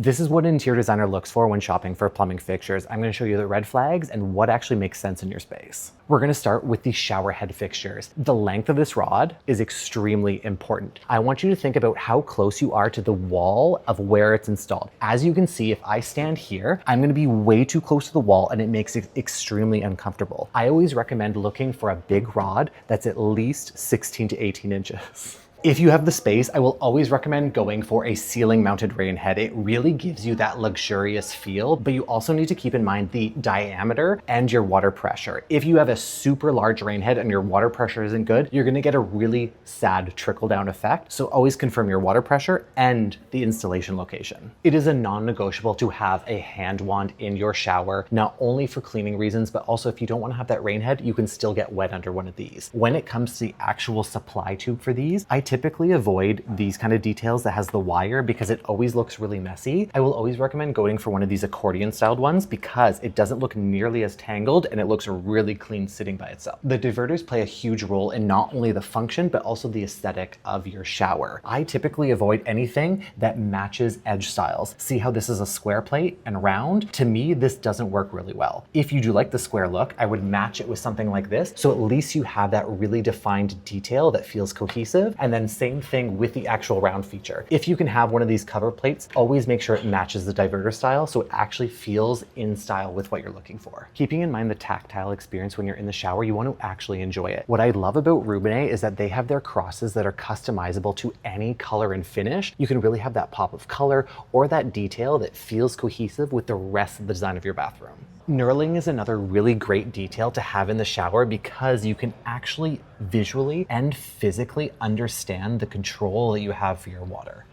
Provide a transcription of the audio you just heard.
This is what an interior designer looks for when shopping for plumbing fixtures. I'm going to show you the red flags and what actually makes sense in your space. We're going to start with the shower head fixtures. The length of this rod is extremely important. I want you to think about how close you are to the wall of where it's installed. As you can see, if I stand here, I'm going to be way too close to the wall and it makes it extremely uncomfortable. I always recommend looking for a big rod that's at least 16 to 18 inches. If you have the space, I will always recommend going for a ceiling mounted rain head. It really gives you that luxurious feel, but you also need to keep in mind the diameter and your water pressure. If you have a super large rain head and your water pressure isn't good, you're gonna get a really sad trickle down effect. So always confirm your water pressure and the installation location. It is a non-negotiable to have a hand wand in your shower, not only for cleaning reasons, but also if you don't wanna have that rain head, you can still get wet under one of these. When it comes to the actual supply tube for these, I typically avoid these kind of details that has the wire because it always looks really messy. I will always recommend going for one of these accordion styled ones because it doesn't look nearly as tangled and it looks really clean sitting by itself. The diverters play a huge role in not only the function, but also the aesthetic of your shower. I typically avoid anything that matches edge styles. See how this is a square plate and round? To me, this doesn't work really well. If you do like the square look, I would match it with something like this. So at least you have that really defined detail that feels cohesive. And then same thing with the actual round feature. If you can have one of these cover plates, always make sure it matches the diverter style so it actually feels in style with what you're looking for. Keeping in mind the tactile experience when you're in the shower, you want to actually enjoy it. What I love about Rubinet is that they have their crosses that are customizable to any color and finish. You can really have that pop of color or that detail that feels cohesive with the rest of the design of your bathroom. Knurling is another really great detail to have in the shower because you can actually visually and physically understand the control that you have for your water.